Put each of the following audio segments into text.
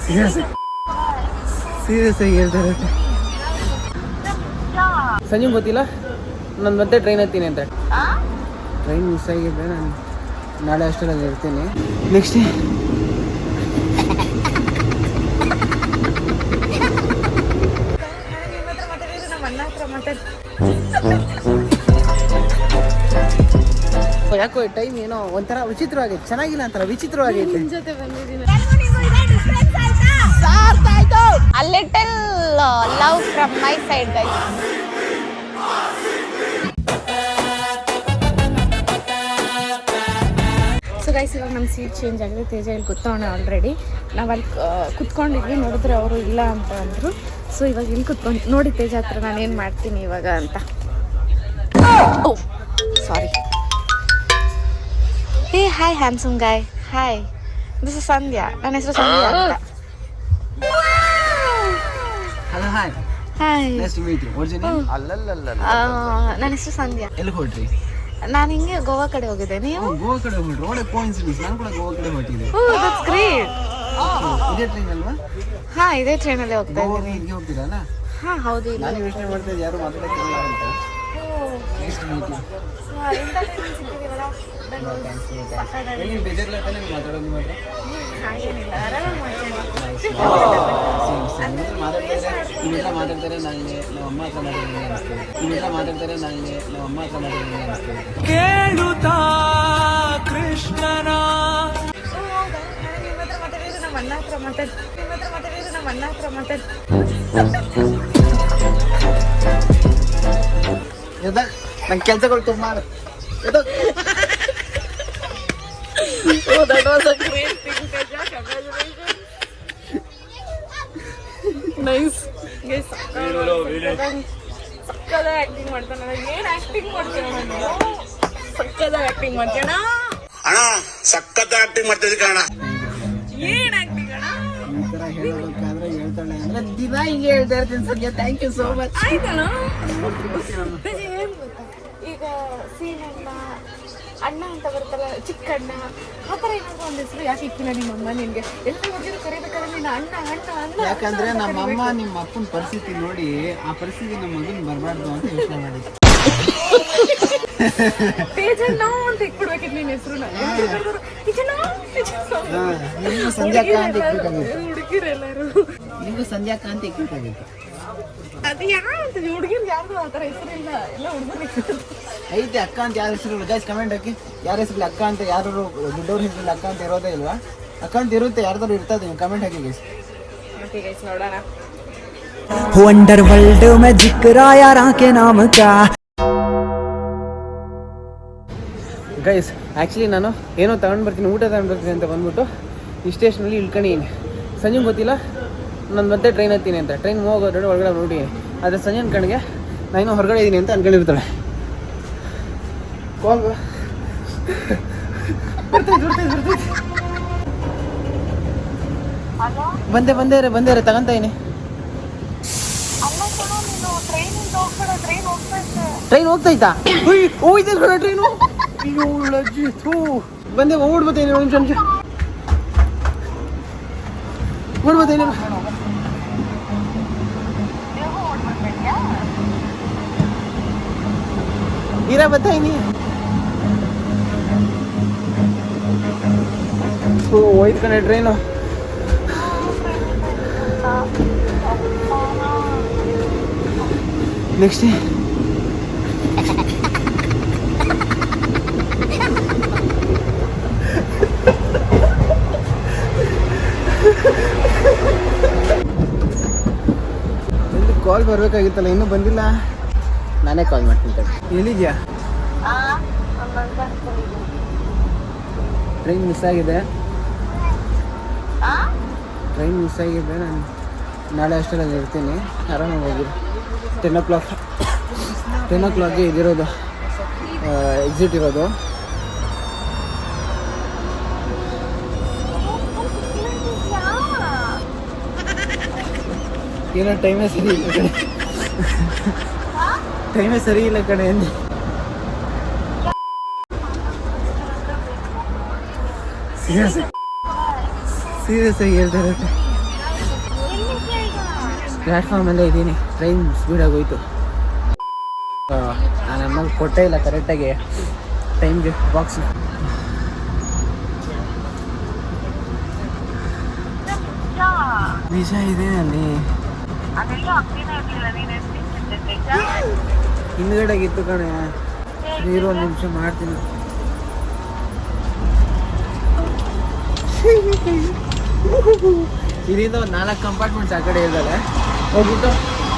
Serious ಆಗಿ ಹೇಳ್ತಾ ಇರುತ್ತೆ. ಸಂಜೆ ಗೊತ್ತಿಲ್ಲ, ನಾನು ಮತ್ತೆ ಟ್ರೈನ್ ಹತ್ತೀನಿ ಅಂತ. ಟ್ರೈನ್ ಮಿಸ್ ಆಗಿದ್ದರೆ ನಾನು ನಾಳೆ ಅಷ್ಟರಲ್ಲಿ ಇರ್ತೀನಿ. ನೆಕ್ಸ್ಟ್ ಯಾಕೋ ಟೈಮ್ ಏನೋ ಒಂಥರ ವಿಚಿತ್ರವಾಗೈತೆ, ಚೆನ್ನಾಗಿಲ್ಲ ಅಂತಾರ, ವಿಚಿತ್ರವಾಗೈತೆ. A little love from my side, guys. So guys, ಇವಾಗ ನಮ್ಮ ಸೀಟ್ ಚೇಂಜ್ ಆಗಿದೆ. ತೇಜ ಇಲ್ಲಿ ಕೂತ್ಕೊಂಡೆ ಆಲ್ರೆಡಿ. ನಾವು ಅಲ್ಲಿ ಕುತ್ಕೊಂಡಿದ್ವಿ, ನೋಡಿದ್ರೆ ಅವರು ಇಲ್ಲ ಅಂತ ಅಂದರು. ಸೊ ಇವಾಗ ಇಲ್ಲಿ ಕುತ್ಕೊಂಡು ನೋಡಿ ತೇಜ ಹತ್ರ ನಾನು ಏನು ಮಾಡ್ತೀನಿ ಇವಾಗ ಅಂತ. Oh sorry. Hey hi handsome guy. Hi, this is Sandhya. ನನ್ನ ಹೆಸರು ಸಂಧ್ಯಾ ಅಂತ. Hello, hi. Hi, nice to meet you. What's your name? ಅಲ್ಲಲ್ಲಲ್ಲ, ನನ್ನ ಹೆಸರು ಸಂಧ್ಯಾ. ಎಲ್ಲಿ ಹೊರಟ್ರಿ? ನಾನು ಹಿಂಗೆ ಗೋವಾ ಕಡೆ ಹೋಗಿದ್ದೆ. ನೀವು? ಗೋವಾ ಕಡೆ ಹೊರಟ್ರಿ. ಒಳ್ಳೆ ಕೋಇನ್ಸಿಡೆನ್ಸ್, ನಾನು ಕೂಡ ಗೋವಾ ಕಡೆ ಹೊರಟಿದ್ದೆ. Oh that's great. ಇದೇ ಟ್ರೈನ್ ಅಲ್ವಾ? ಹಾ, ಇದೇ ಟ್ರೈನಲ್ಲೇ ಹೋಗ್ತಾ ಇದ್ದೀನಿ. ಇಲ್ಲಿಗೆ ಹೋಗ್ತೀರಲ್ಲ? ಹಾ ಹೌದು. ನಾನು ಯೋಚನೆ ಮಾಡ್ತಾ ಇದ್ದೆ ಯಾರು ಮಾತಾಡೋಕ್ಕಿಲ್ಲ ಅಂತ. Nice to meet you. ಎಲ್ಲಿ ಬೇಜಾರಿಲ್ಲ ತಾನೇ ಮಾತಾಡೋದು ಮಾತ್ರ? ಹಾಗೇನಿಲ್ಲ, ನೀವೆಲ್ಲ ಮಾತಾಡ್ತಾರೆ, ನಾಳೆ ನಮ್ಮ ಅಮ್ಮ ಹತ್ರ ಮಾತಾಡಿದ್ದೀನಿ ಅನಿಸ್ತೇವೆ. ನೀವೆಲ್ಲ ಮಾತಾಡ್ತಾರೆ, ನಾಳೆ ನಮ್ಮ ಅಮ್ಮ ಹತ್ರ ಮಾತಾಡಿದ್ದೀನಿ ಅನಿಸ್ತೇವೆ. ಕೇಳುತ್ತಾ ಕೃಷ್ಣನ ನಮ್ಮ ಅಣ್ಣ ಹತ್ರ ಮಾತಾಡಿದ್ರೆ ನಮ್ಮ ಅಣ್ಣ ಹತ್ರ ಮಾತಾಡಿ. ನಂಗೆ ಕೆಲಸಗಳು ತುಂಬ. Oh, that was a great thing, Teja. Congratulations. Nice. Guys, ಸಕ್ಕದ ಆಕ್ಟಿಂಗ್ ಮಾಡ್ತಾನ. ಏನ್ ಆಕ್ಟಿಂಗ್ ಮಾಡ್ತೀರ? ಸಕ್ಕದ ಆಕ್ಟಿಂಗ್ ಮಾಡ್ತೀಣ ಅಣ್ಣ, ಸಕ್ಕತ್ತ ಆಕ್ಟಿಂಗ್ ಮಾಡ್ತಿದ್ದೆ ಕಣ. ಏನ್ ಆಕ್ಟಿಂಗ್ ಅಣ್ಣ? ಈ ಥರ ಹೇಳಬೇಕಾದ್ರೆ ಹೇಳ್ತಾಳೆ ಅಂದ್ರೆ ದಿನ ಹಿಂಗೆ ಹೇಳ್ತಾ ಇರ್ತೀನಿ. ಸಂಜೆ ಥ್ಯಾಂಕ್ ಯು ಸೋ ಮಚ್. ಆಯ್ತಣ್ಣ. ಏನ್ ಗೊತ್ತಾ, ಈಗ ಸೀನಣ್ಣ ಅಣ್ಣ ಅಂತ ಬರುತ್ತಲ್ಲ, ಚಿಕ್ಕಣ್ಣ, ಆ ಥರ ಏನಾದ್ರು ಒಂದು ಹೆಸರು ಯಾಕೆ ಇಕ್ಕಿಲ್ಲ ನಿಮ್ಮಮ್ಮ ನಿನ್ಗೆ? ಎಲ್ಲ ಹುಡುಗಿರು ಕರೀಬೇಕಾದ್ರೆ ನೀನು ಅಣ್ಣ ಅಣ್ಣ ಅಣ್ಣ. ಯಾಕಂದ್ರೆ ನಮ್ಮಮ್ಮ ನಿಮ್ಮ ಅಪ್ಪನ ಪರಿಸ್ಥಿತಿ ನೋಡಿ ಆ ಪರಿಸ್ಥಿತಿ ನಮ್ಮ ಮಗನ್ ಬರಬಾರ್ದು ಅಂತ ಯೋಚನೆ ಮಾಡಿದ್ದೆ. ತೇಜಣ್ಣ ಅಂತ ಇಕ್ಬಿಡ್ಬೇಕಿತ್ತು ನಿನ್ನ ಹೆಸರು. ನಿಮ್ಗೂ ಸಂಧ್ಯಾಕ ಅಂತ ಇಕ್ಬೇಕಾಗಿತ್ತು. ಹುಡುಗಿರೆಲ್ಲರೂ ನಿಮ್ಗೂ ಸಂಧ್ಯಾಕ ಅಂತ ಇಕ್ಬೇಕಾಗಿತ್ತು. ಅದು ಯಾರಂತ ಹುಡುಗಿರು ಯಾರ್ದು ಆ ಥರ ಹೆಸರಿಲ್ಲ, ಎಲ್ಲ ಹುಡುಗರು ಐತೆ. ಅಕ್ಕ ಅಂತ ಯಾರ ಹೆಸರು ಗೈಸ್ ಕಮೆಂಟ್ ಹಾಕಿ. ಯಾರ ಹೆಸರಲ್ಲಿ ಅಕ್ಕ ಅಂತ, ಯಾರು ದೊಡ್ಡವ್ರ ಹೆಸರಲ್ಲಿ ಅಕ್ಕ ಅಂತ ಇರೋದೇ ಇಲ್ವಾ? ಅಕ್ಕ ಅಂತ ಇರುತ್ತೆ, ಯಾರ್ದಾದ್ರು ಇರ್ತದೆ. ನೀವು ಕಮೆಂಟ್ ಹಾಕಿ ಗೈಸ್. ಓಕೆ ಗೈಸ್, ನೋಡೋಣ. वंडर वर्ल्ड में जिक्र यारा के नाम का. ಗೈಸ್ ಆ್ಯಕ್ಚುಲಿ ನಾನು ಏನೋ ತಗೊಂಡು ಬರ್ತೀನಿ, ಊಟ ತಗೊಂಡು ಬರ್ತೀನಿ ಅಂತ ಬಂದ್ಬಿಟ್ಟು ಈ ಸ್ಟೇಷನಲ್ಲಿ ಇಳ್ಕೊಂಡಿದ್ದೀನಿ. ಸಂಜೆ ಗೊತ್ತಿಲ್ಲ, ನಾನು ಮತ್ತೆ ಟ್ರೈನ್ ಹತ್ತೀನಿ ಅಂತ. ಟ್ರೈನ್ ಹೋಗೋದ್ರೆ ಒಳಗಡೆ ನೋಡಿದ್ದೀನಿ. ಆದರೆ ಸಂಜೆ ಕಣ್ಣಿಗೆ ನಾನು ಹೊರಗಡೆ ಇದ್ದೀನಿ ಅಂತ ಅನ್ಕೊಂಡಿರ್ತಾಳೆ. ಕಾಲ್ ಬಂದೇ ತಗೊಂತ ಇದೀನಿ. ಟ್ರೈನ್ ಹೋಗ್ತೈತಾ? ಹೋಯ್ತು ಟ್ರೈನು. ಬಂದೆ, ಓಡ್ಬತ್ತೇನೆ. ಒಂದು ನಿಮಿಷ ಓಡ್ಬತ್ತೇನೆ. ಇರಾ ಬತ್ತಾಯಿನಿ. ಹೋಯ್ತು ಕಣೆ ಟ್ರೈನು. ನೆಕ್ಸ್ಟ್ ಕಾಲ್ ಬರಬೇಕಾಗಿತ್ತಲ್ಲ, ಇನ್ನೂ ಬಂದಿಲ್ಲ. ನಾನೇ ಕಾಲ್ ಮಾಡ್ತೀನಿ. ಎಲ್ಲಿದ್ಯಾ? ಟ್ರೈನ್ ಮಿಸ್ ಆಗಿದೆ. ನಾನು ನಾಳೆ ಅಷ್ಟರಲ್ಲಿ ಇರ್ತೀನಿ. ಆರಾಮಾಗಿ ಹೋಗಿ 10 o'clock ಇದಿರೋದು, ಎಕ್ಸಿಟ್ ಇರೋದು. ಏನೋ ಟೈಮೇ ಸರಿ ಇಲ್ಲ ಕಡೆ ಅಂದೆ. ಸೀರಿಯಸ್ ಆಗಿ ಹೇಳ್ತಾ ಇರುತ್ತೆ. ಪ್ಲ್ಯಾಟ್ಫಾರ್ಮಲ್ಲೇ ಇದ್ದೀನಿ, ಟ್ರೈನ್ ಸ್ಪೀಡಾಗಿ ಹೋಯ್ತು. ನಾನು ಅಮ್ಮಲ್ಲಿ ಕೊಟ್ಟೇ ಇಲ್ಲ ಕರೆಕ್ಟಾಗಿ ಟೈಮ್ಗೆ ಬಾಕ್ಸ್. ವಿಷ ಇದೆ ಅಲ್ಲಿ ಹಿಂದ್ಗಡೆಗಿತ್ತು ಕಣೆ. ನೀರು ಒಂದು ನಿಮಿಷ ಮಾಡ್ತೀನಿ. ಇದರಿಂದ ಒಂದು 4 ಕಂಪಾರ್ಟ್ಮೆಂಟ್ಸ್ ಆ ಕಡೆ ಇದ್ದಾವೆ. ಹೋಗ್ಬಿಟ್ಟು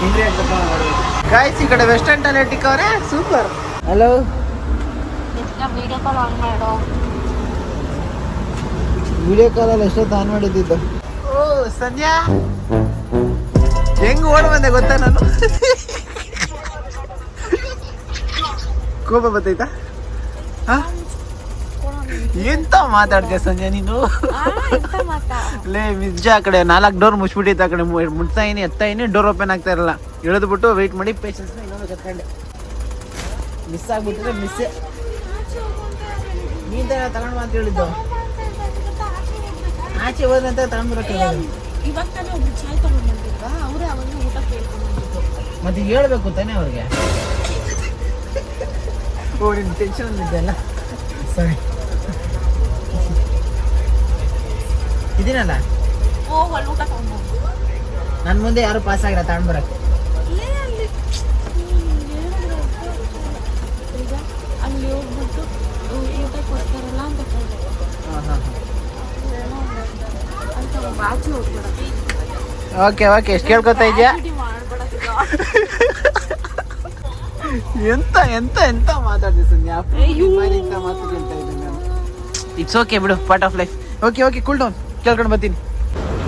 ಎಂಟ್ರಿ ಆಗ್ಬೇಕು. ಗಾಯ್ಸ್ ಈ ಕಡೆ ವೆಸ್ಟರ್ನ್ ಟಾಯ್ಲೆಟ್ ಇಕ್ಕವ್ರೆ, ಸೂಪರ್. ಹಲೋ, ವಿಡಿಯೋ ಕಾಲಲ್ಲಿ ಎಷ್ಟೊತ್ತು ಆನ್ ಮಾಡಿದ್ದು. ಓ ಸಂಧ್ಯಾ, ಹೆಂಗ್ ಓಡ್ ಬಂದೆ ಗೊತ್ತಾ ನಾನು. ಕೋಪ ಬರ್ತೈತಾ? ಎಂತ ಮಾತಾಡ್ತೀಯ ಸಂಜೆ ನೀನು? ಲೇ ನಿಜ, ಆ ಕಡೆ 4 ಡೋರ್ ಮುಚ್ಬಿಟ್ಟಿತ್ತು. ಆ ಕಡೆ ಮುಟ್ತಾ ಇದೀನಿ, ಎತ್ತಾ ಇದೀನಿ, ಡೋರ್ ಓಪನ್ ಆಗ್ತಾ ಇರಲ್ಲ. ಎಳೆದ್ಬಿಟ್ಟು ವೆಯ್ಟ್ ಮಾಡಿ ಪೇಷನ್ಸ್ ಇನ್ನೊಂದು ಕತ್ಕೊಂಡೆ. ಮಿಸ್ ಆಗ್ಬಿಟ್ಟಿದ್ರೆ ಮಿಸ್ಸೇ. ನೀನ್ ತಗೊಂಡು ಅಂತ ಹೇಳಿದ್ದು, ಆಚೆ ಹೋದಂತ ತಗೊಂಡ್ಬರಕ್ಕೆ. ಮತ್ತೆ ಹೇಳ್ಬೇಕು ತಾನೇ ಅವ್ರಿಗೆ. ಓ ನಿನ್ ಟೆನ್ಷನ್ ಇದ್ದಲ್ಲ, ಸರಿ ಇದೀನಲ್ಲ. ನನ್ನ ಮುಂದೆ ಯಾರು ಪಾಸ್ ಆಗಿಲ್ಲ ತಗೊಂಡ್ಬರಕ್ಕೆ. ಅಲ್ಲಿ ಹೋಗ್ಬಿಟ್ಟು ಊಟ ಕೊಡ್ತಾರಲ್ಲ ಅಂತ ಓಕೆ ಓಕೆ, ಎಷ್ಟು ಕೇಳ್ಕೊತಾ ಇದೆಯಾ? ಎಂತ ಎಂತ ಎಂತ ಮಾತಾಡ್ತೀವಿ ಸಂಧ್ಯಾ, ಇಂಥ ಮಾತು ಕೇಳ್ತಾ ಇದ್ದೀನಿ ನಾನು. ಇಟ್ಸ್ ಓಕೆ ಬಿಡು, part of life. Okay okay, cool down, ಕೇಳ್ಕೊಂಡು ಬರ್ತೀನಿ.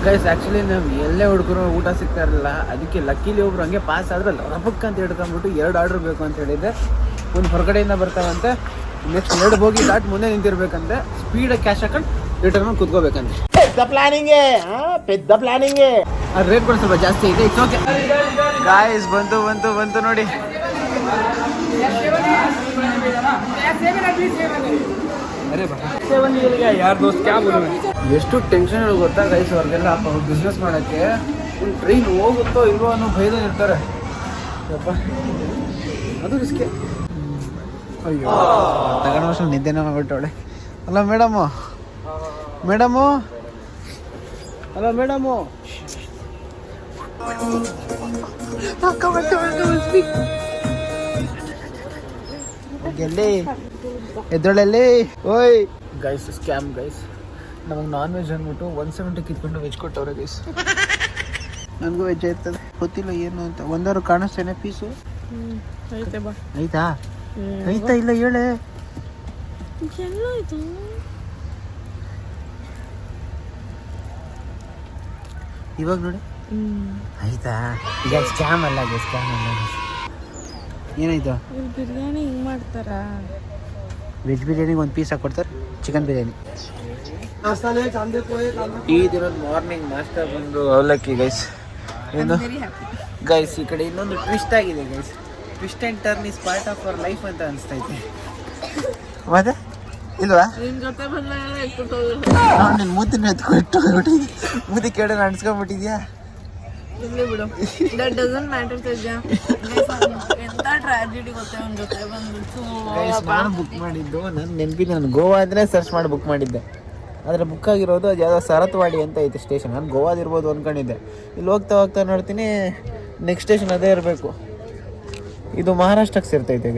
ಗೈಸ್ ಆ್ಯಕ್ಚುಲಿ ನಾವು ಎಲ್ಲೇ ಹುಡುಗರು ಊಟ ಸಿಗ್ತಾ ಇರಲಿಲ್ಲ. ಅದಕ್ಕೆ ಲಕ್ಕಿಲಿ ಒಬ್ರು ಹಂಗೆ ಪಾಸ್ ಆದ್ರೆ ರಪಕ್ ಅಂತ ಹಿಡ್ಕೊಂಡ್ಬಿಟ್ಟು 2 ಆರ್ಡ್ರ್ ಬೇಕು ಅಂತ ಹೇಳಿದ್ದೆ. ಒಂದು ಹೊರಗಡೆಯಿಂದ ಬರ್ತಾವಂತೆ, ನೆಕ್ಸ್ಟ್ 2 ಹೋಗಿ ದಾಟ್ ಮುಂದೆ ನಿಂತಿರ್ಬೇಕಂತೆ. ಸ್ಪೀಡಾಗಿ ಕ್ಯಾಶ್ ಹಾಕೊಂಡು ರಿಟರ್ನ್ ಕುತ್ಕೋಬೇಕಂತೆ. ಪೆದ್ದ ಪ್ಲಾನಿಂಗೇ. ಆ ರೇಟ್ಗಳು ಸ್ವಲ್ಪ ಜಾಸ್ತಿ ಇದೆ. ಇಟ್ಸ್ ಓಕೆ ಗಾಯ್ಸ್, ಬಂತು ನೋಡಿ. ಎಷ್ಟು ಟೆನ್ಷನ್ ಗೊತ್ತಾ ಗೈಸ್ ಅವ್ರಿಗೆಲ್ಲ. ಬಿಸ್ನೆಸ್ ಮಾಡೋಕ್ಕೆ ಒಂದು ಟ್ರೈನ್ ಹೋಗುತ್ತೋ ಇಲ್ವೋ ಅನ್ನೋ ಭಯದಲ್ಲಿ ಇರ್ತಾರೆ. ಅದು ರಿಸ್ಕೆ. ಅಯ್ಯೋ ತಗೊಂಡು ವರ್ಷ ನಿದ್ದೆನೇ ಮಾಡ್ಬಿಟ್ಟವಳೆ. Hello madam, hello madam. ಎದ್ರೊಳಲ್ಲಿ ಓಯ್ ಗೈಸ್, ಸ್ಕ್ಯಾಮ್ ಗೈಸ್. ನಮಗೆ ನಾನ್ ವೆಜ್ ಅಂದ್ಬಿಟ್ಟು 170 ಕಿತ್ಕೊಂಡು ವೆಜ್ ಕೊಟ್ಟವ್ರೆ ಗೈಸ್. ನನಗೂ ವೆಜ್ ಆಯ್ತದೆ, ಗೊತ್ತಿಲ್ಲ ಏನು ಅಂತ. ಒಂದಾರು ಕಾಣಿಸ್ತೇನೆ ಪೀಸು? ಆಯ್ತಾ ಆಯ್ತಾ ಇಲ್ಲ ಹೇಳೆ. ಇವಾಗ ನೋಡಿ ಆಯ್ತಾ. ಈಗ ಸ್ಕ್ಯಾಮ್ ಅಲ್ಲ ಗೈಸ್, ಸ್ಕ್ಯಾಮ್ ಅಲ್ಲ. ಏನಾಯ್ತು? ಬಿರಿಯಾನಿ ಹಿಂಗೆ ಮಾಡ್ತಾರಾ? ವೆಜ್ ಬಿರಿಯಾನಿಗೆ 1 ಪೀಸ್ ಹಾಕೊಡ್ತಾರೆ, ಚಿಕನ್ ಬಿರಿಯಾನಿ. ಈ ದಿನದ ಮಾರ್ನಿಂಗ್ ನಾಷ್ಟ ಬಂದು ಅವಲಕ್ಕಿ ಗೈಸ್. ಏನು ಗೈಸ್, ಈ ಕಡೆ ಇನ್ನೊಂದು ಟ್ವಿಸ್ಟ್ ಆಗಿದೆ guys. Twist and turn is part of our life ಅಂತ ಅನಿಸ್ತೈತೆ. ಮತ್ತೆ ಇಲ್ವಾ? ನಿನ್ನ ಮೂತಿನ ಎತ್ಕೊಟ್ಟು ಮೂತಿ ಕೇಳ ಅನ್ಸ್ಕೊಂಡ್ಬಿಟ್ಟಿದ್ಯಾ? ಬಿಡು, ದಟ್ ಡಸಂಟ್ ಮ್ಯಾಟರ್ ತೇಜಾ. ಎಂತ ಟ್ರಾಜಿಡಿ ಗೊತ್ತೇ ಒಂದು ಜೊತೆ ಬಂದ್ಬಿಟ್ಟು. ನಾನು ಬುಕ್ ಮಾಡಿದ್ದು ನನ್ನ ನೆನಪಿಲ್ಲ. ನಾನು ಗೋವಾ ಅಂದರೆ ಸರ್ಚ್ ಮಾಡಿ ಬುಕ್ ಮಾಡಿದ್ದೆ. ಆದರೆ ಬುಕ್ ಆಗಿರೋದು ಅದು ಯಾವುದೋ ಸರತ್ವಾಡಿ ಅಂತ ಐತೆ ಸ್ಟೇಷನ್. ನಾನು ಗೋವಾದಿರ್ಬೋದು ಅಂದ್ಕೊಂಡಿದ್ದೆ. ಇಲ್ಲಿ ಹೋಗ್ತಾ ನೋಡ್ತೀನಿ ನೆಕ್ಸ್ಟ್ ಸ್ಟೇಷನ್ ಅದೇ ಇರಬೇಕು. ಇದು ಮಹಾರಾಷ್ಟ್ರಕ್ಕೆ ಸೇರ್ತೈತೆ